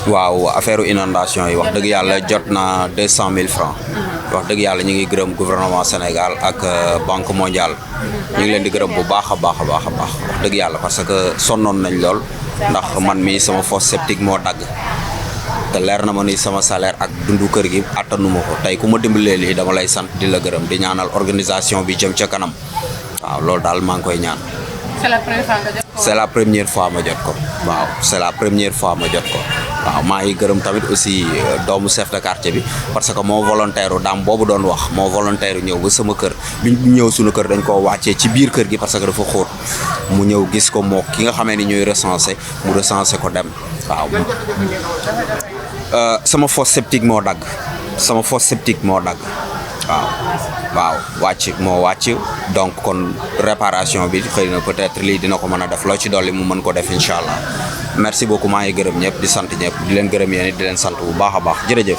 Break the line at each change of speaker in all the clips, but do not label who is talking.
waaw affaire inondation yi wax dëgg yàlla jot na 200 000 francs wax dëgg yàlla ñu ngi gërëm gouvernement Sénégal ak banque mondiale ñu ngi leen di gërëm bu baax a baax wax dëgg yàlla parce que sonnoon nañ lool ndax man mi sama fosse septique moo dagg te leer na ma ni sama salaire ak dundu kër gi attanuma ko tey ku ma dimbalee lii dama lay sant di la gërëm di ñaanal organisation bi jëm ca kanam waaw loolu daal maa ngi koy ñaan. C'est la première fois ma jot ko. waaw c'est la première fois ma jot ko. waaw maa ngi gërëm tamit aussi doomu chef de quartier bi parce que moo volontaire daam boobu doon wax moo volontaire ñëw ba sama kër bi ñëw suñu kër dañ koo wàccee ci biir kër gi parce que dafa xóot mu ñëw gis ko moo ki nga xamee ni ñooy recensé mu recensé ko dem waaw. sama fosse septique moo dagg waaw wàcc donc kon réparation bi xëy na peut-être lii dina ko mën a def loo ci dolli mu mën ko def incha allah merci beaucoup maa ngi gërëm ñëpp di sant ñëpp di leen gërëm yéen di leen sant bu baax a baax jërëjëf.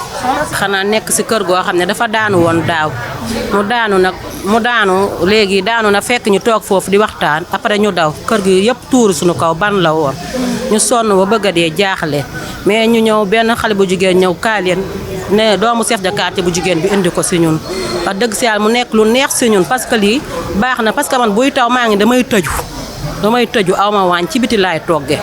xanaa nekk si kër goo xam ne dafa daanu woon daaw mu daanu léegi daanu na fekk ñu toog foofu di waxtaan après ñu daw kër gi yëpp tuuru suñu kaw ban la woon ñu sonn ba bëgg a dee jaaxle mais ñu ñëw benn xale bu jigéen ñëw kaa leen ne doomu chef de quartier bu jigéen bi indi ko si ñun wax dëgg si yàlla mu nekk lu neex si ñun parce que lii baax na parce que man buy taw maa ngi damay tëju aw ma waañ ci biti laay togge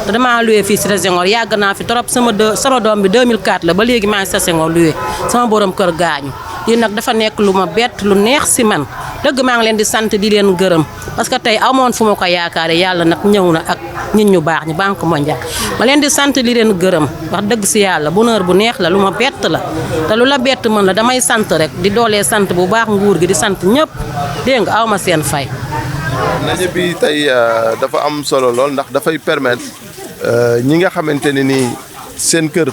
te damaa loué fii si Senghor yàgg naa fi trop sama doom bi 2004 la ba léegi maa ngi sa Senghor loué sama borom kër gaañu lii nag dafa nekk lu ma bett lu neex si man dëgg maa ngi leen di sant di leen gërëm parce que tey amoon fu ma ko yaakaare yàlla nag ñëw na ak nit ñu baax ñi banque mondiale ma leen di sant di leen gërëm wax dëgg si yàlla bonheur bu neex la lu ma bett la te lu la bett mën la damay sant rek di doolee sant bu baax nguur gi di sant ñëpp dégg nga aw ma seen fay.
ndaje bi tey dafa am solo lool ndax dafay permettre ñi nga xamante ne ni seen kër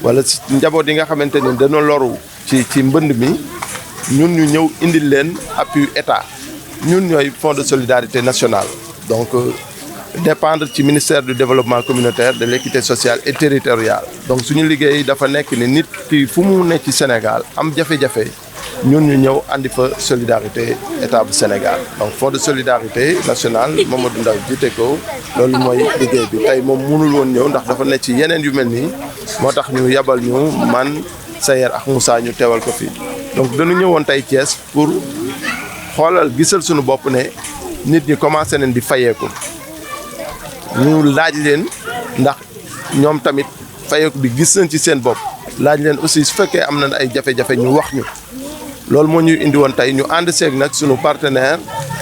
wala njaboot yi nga xamante ni dañoo loru ci mbënd mi ñun ñu ñëw indil leen appui état ñun ñooy fonds de solidarité nationale donc dépendre ci ministère du développement communautaire de l'équité sociale et territoriale donc suñu liggéey dafa nekk ni nit ki fu mu nekk ci Sénégal am jafe-jafe ñun ñu ñëw andi fa solidarité état bu Sénégal donc fonds de solidarité nationale Mamadou Ndaw jiite ko loolu mooy liggéey bi tey moom mënul woon ñëw ndax dafa nekk ci yeneen yu mel nii moo tax ñu yabal ñu man Sayer ak Moussa ñu teewal ko fii donc dañu ñëwoon tey Thiès pour xoolal gisal suñu bopp ne nit ñi commencé nañ di fayeeku ñu laaj leen ndax ñoom tamit fayeeku bi gis nañ ci seen bopp laaj leen aussi su fekkee am nañ ay jafe-jafe ñu wax ñu loolu moo ñuy indi woon tey ñu ànd seeg nag suñu partenaire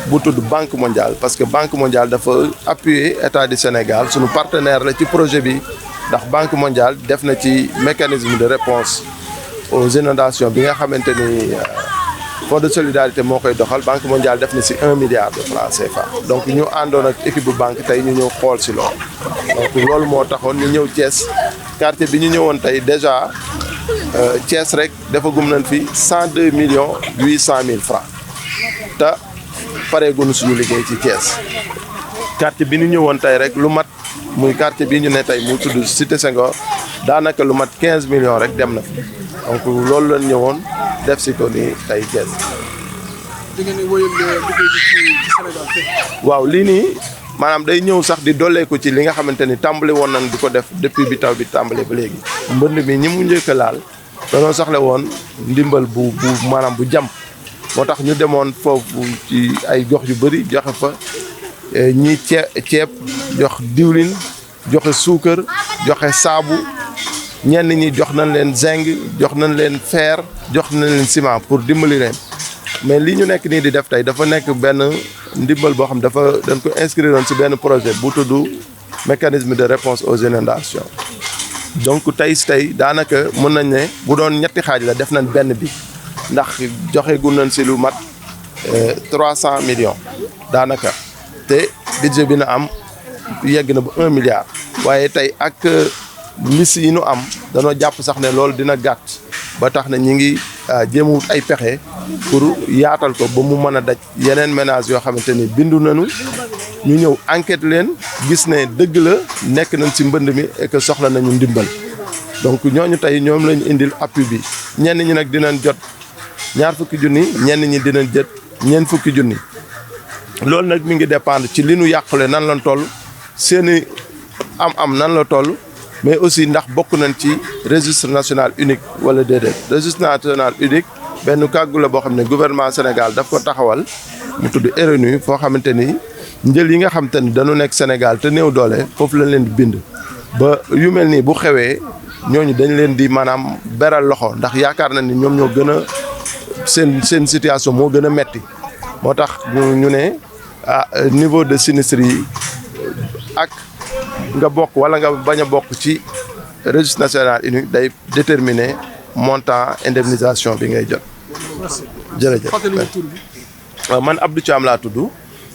bu tudd Banque mondiale parce que Banque mondiale dafa appuyer état du Sénégal suñu partenaire la ci projet bi ndax Banque mondiale def na ci mécanisme de réponse aux inondations bi nga xamante ni fonds de solidarité moo koy doxal Banque mondiale def na si 1 milliard de francs CFA donc ñu àndoon ak équipe bu banque tey ñu ñëw xool si loolu donc loolu moo taxoon ñu ñëw Thiès quartier bi ñu ñëwoon tey déjà Thiès rek dafa gum nañ fi 102 millions 800 000 francs te pareeguñu suñu liggéey ci Thiès quartier bi ñu ñëwoon tey rek lu mat muy quartier bi ñu ne tey mu tudd Cité Senghor daanaka lu mat 15 millions rek dem na fi donc loolu lañ ñëwoon def si ko ni tey Thiès.
di ngeen wëyal liggéey bi ci Sénégal
waaw lii nii maanaam day ñëw sax di dolleeku ci li nga xamante ni tàmbali woon nañ di ko def depuis bi taw bi tàmbale ba léegi mbënd mi ñi mu njëkk a laal dañoo soxla woon ndimbal bu maanaam bu jàmp moo tax ñu demoon foofu ci ay gox yu bëri joxe fa ñi ceeb jox diwlin joxe suukar joxe saabu ñenn ñi jox nañ leen zinc jox nañ leen fer jox nañ leen ciment pour dimbali leen mais li ñu nekk nii di def tey dafa nekk benn ndimbal boo xam dañ ko inscrire woon ci benn projet bu tudd mécanisme de réponse aux inondations donc tey daanaka mën nañ ne bu doon ñetti xaaj la def nañ benn bi ndax joxe gu nañ ci lu mat 300 millions daanaka te budget bi na am yegg na ba 1 milliard waaye tey ak liste yi nu am danoo jàpp sax ne loolu dina gàtt ba tax na ñi ngi jéem wut ay pexe pour yaatal ko ba mu mën a daj yeneen ménage yoo xamante ni bindu nañu ñu ñëw enquête leen gis ne dëgg la nekk nañ ci mbënd mi et que soxla nañu ndimbal donc ñooñu tey ñoom lañu indil appui bi ñenn ñi nag dinañ jot 20 000 ñenn ñi dinañ jot 40 000 loolu nag mi ngi dépendre ci li nu yàqule nan la toll seeni am nan la toll mais aussi ndax bokk nañ ci registre national unique wala déedéet. Registre national unique benn kàggu la boo xam ne gouvernement Sénégal daf ko taxawal mu tudd RNU foo xamante ni njël yi nga xamante ni dañu nekk Sénégal te néew doole foofu lañ leen di bind ba yu mel nii bu xewee ñooñu dañ leen di maanaam beral loxo ndax yaakaar na ni ñoom ñoo gën a seen situation moo gën a metti moo tax ñu ne niveau de sinistre yi ak nga bokk wala nga bañ a bokk ci registre national unique day déterminer montant indemnisation bi ngay jot. jërëjëf man Abdou Thiam laa tudd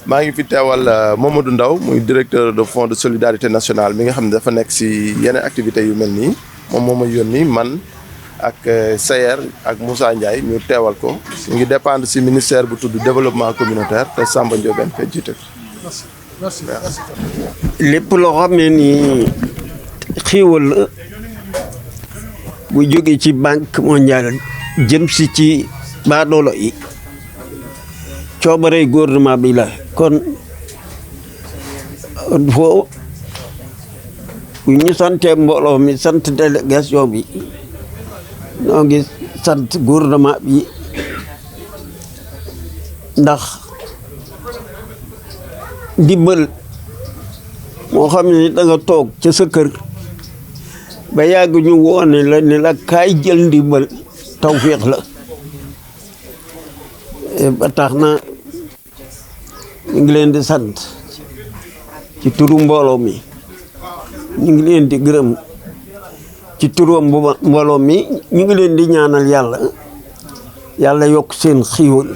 maa ngi fi teewal Mamadou Ndaw muy directeur de fonds de solidarité nationale mi nga xam ne dafa nekk si yeneen activités yu mel nii moom moo ma yónni man ak Sayer ak Moussa Ndiaye ñu teewal ko ñu ngi dépendre si ministère bu tudd développement communautaire te Samba Ndiobène ko jiite ko.
lépp loo xam ne nii xéewal la bu jóge ci banque mondiale jëm si ci baadoolo yi coobarey gouvernement bi la kon foo bu ñu santee mbooloo mi sant délégation bi noo ngi sant gouvernement bi ndax ndimbal moo xam ne da nga toog ca sa kër ba yàgg ñu woone la ne la kaay jël ndimbal tawféex la ba tax na ñu ngi leen di sant ci turu mbooloo mi ñu ngi leen di gërëm ci turu mbooloo mi ñu ngi leen di ñaanal yàlla yokk seen xiiwal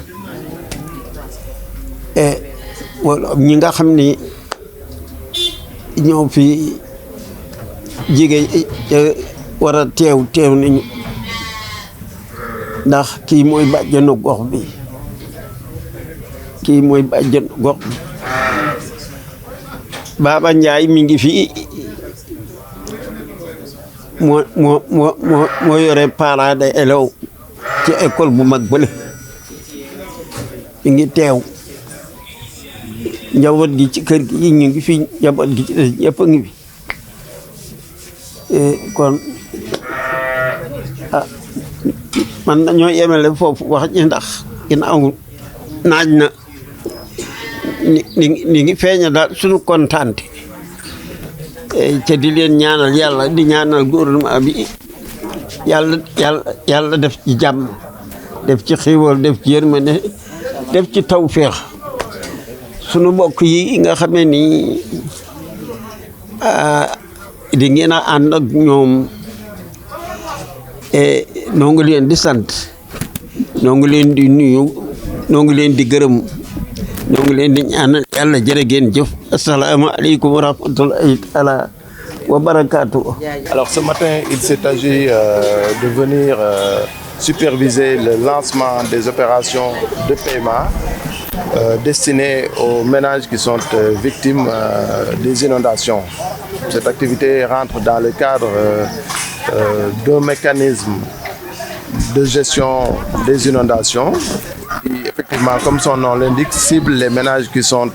ñi nga xam ni ñoo fi jigéen war a teew nañu ndax kii mooy bàjjenu gox bi Baba Ndiaye mi ngi fi moo yore parents d'élèves ci école bu mag bële mi ngi teew njaboot gi ci kër gi ñu ngi fi njaboot gi ci des ñëpp a ngi fi kon man nañoo yemele foofu wax ji ndax ginnaaw naaj na ni ngi feeña daal suñu kontaante te di leen ñaanal yàlla di ñaanal gouvernement bi yàlla def ci jàmm def ci xiiwal def ci yërmande def ci tawféex sunu mbokk yi nga xamee ni di ngeen a ànd ak ñoom noo ngi leen di sant noo ngi leen di nuyu noo ngi leen di gërëm noo ngi leen di ñaanal yàlla jërë ngeen jëf asalaamaaleykum wa rahmatullahi taala wa barakatuh.
Alors ce matin, il s'est agi de venir superviser le lancement des opérations de paiement destinées aux ménages qui sont victimes des inondations. Cette activité rentre dans le cadre d'un mécanisme de gestion des inondations qui, effectivement, comme son nom l'indique, cible les ménages qui sont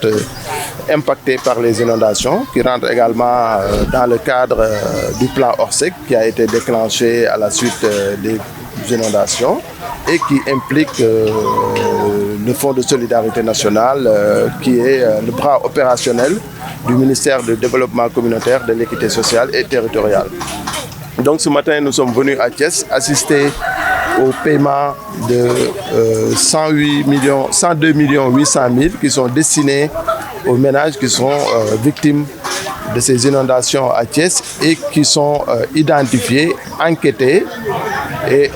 impactés par les inondations, qui rentre également dans le cadre du plan Orsec qui a été déclenché à la suite des inondations et qui implique le Fonds de solidarité nationale qui est le bras opérationnel du ministère du développement communautaire, de l'équité sociale et territoriale. Donc ce matin, nous sommes venus à Thiès assister au paiement de 102 800 000 qui sont destinés aux ménages qui sont victimes de ces inondations à Thiès et qui sont identifiés, enquêtés et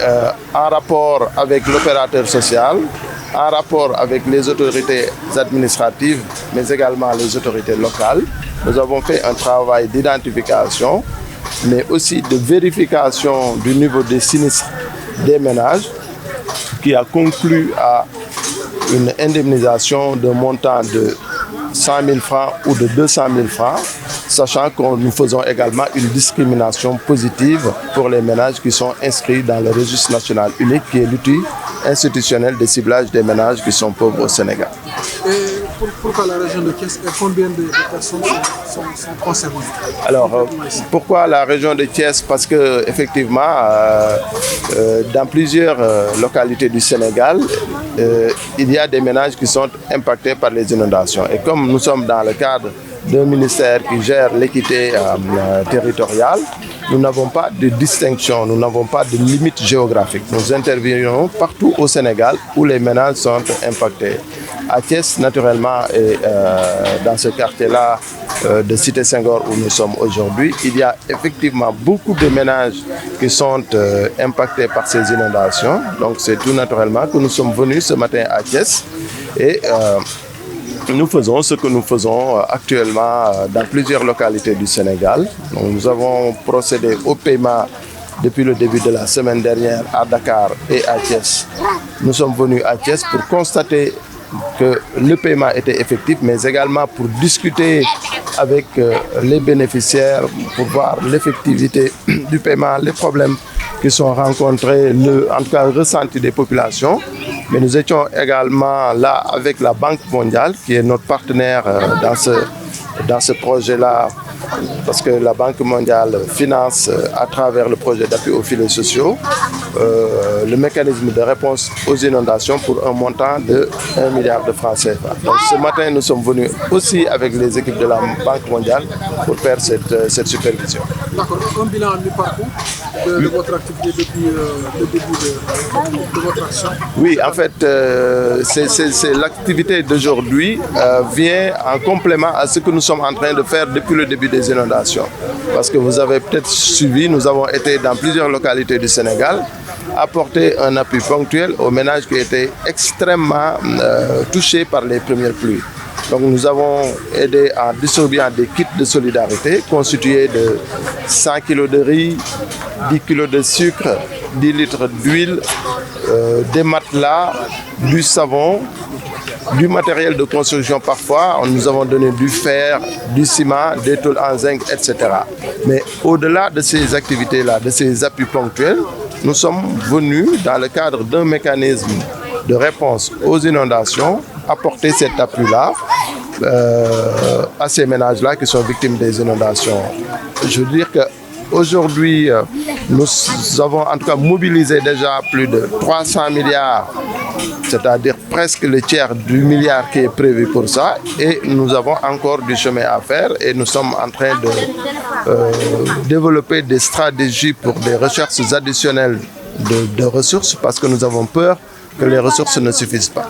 en rapport avec l'opérateur social, en rapport avec les autorités administratives, mais également les autorités locales. Nous avons fait un travail d'identification, mais aussi de vérification du niveau des sinistres des ménages, qui a conclu à une indemnisation d'un montant de 100 000 francs ou de 200 000 francs, sachant que nous faisons également une discrimination positive pour les ménages qui sont inscrits dans le registre national unique, qui est l'outil institutionnel de ciblage des ménages qui sont pauvres au Sénégal.
pourquoi la région de Thiès et combien de personnes sont concernées?
Alors, pourquoi la région de Thiès? Parce que effectivement, dans plusieurs localités du Sénégal, il y a des ménages qui sont impactés par les inondations. Et comme nous sommes dans le cadre d'un ministère qui gère l'équité territoriale, nous n'avons pas de distinction, nous n'avons pas de limite géographique. Nous intervenons partout au Sénégal où les ménages sont impactés. À Thiès, naturellement, et dans ce quartier-là de Cité Senghor où nous sommes aujourd'hui, il y a effectivement beaucoup de ménages qui sont impactés par ces inondations. Donc c'est tout naturellement que nous sommes venus ce matin à Thiès et nous faisons ce que nous faisons actuellement dans plusieurs localités du Sénégal. Donc, nous avons procédé au paiement depuis le début de la semaine dernière à Dakar et à Thiès. Nous sommes venus à Thiès pour constater que le paiement était effectif, mais également pour discuter avec les bénéficiaires, pour voir l'effectivité du paiement, les problèmes qui sont rencontrés, en tout cas ressentis des populations. Mais nous étions également là avec la Banque mondiale, qui est notre partenaire dans ce projet-là, parce que la Banque mondiale finance à travers le projet d'appui aux filets sociaux le mécanisme de réponse aux inondations pour un montant de 1 milliard de francs CFA. Donc ce matin, nous sommes venus aussi avec les équipes de la Banque mondiale pour faire cette supervision.
D'accord, un bilan à mi-parcours de votre activité depuis le début de votre action.
Oui, en fait, c'est l'activité d'aujourd'hui vient en complément à ce que nous sommes en train de faire depuis le début des inondations. Parce que vous avez peut-être suivi, nous avons été dans plusieurs localités du Sénégal, apporter un appui ponctuel aux ménages qui étaient extrêmement touchés par les premières pluies. Donc nous avons aidé en distribuant des kits de solidarité constitués de 100 kg de riz, 10 kg de sucre, 10 litres d'huile, des matelas, du savon, du matériel de construction parfois. Nous avons donné du fer, du ciment, des tôles en zinc, etc. Mais au-delà de ces activités-là, de ces appuis ponctuels, nous sommes venus dans le cadre d'un mécanisme de réponse aux inondations apporter cet appui-là à ces ménages-là qui sont victimes des inondations. Je veux dire qu'aujourd'hui, nous avons en tout cas mobilisé déjà plus de 300 milliards, c'est-à-dire presque le tiers du milliard qui est prévu pour ça. Et nous avons encore du chemin à faire et nous sommes en train de développer des stratégies pour des recherches additionnelles de ressources parce que nous avons peur que les ressources ne suffisent pas.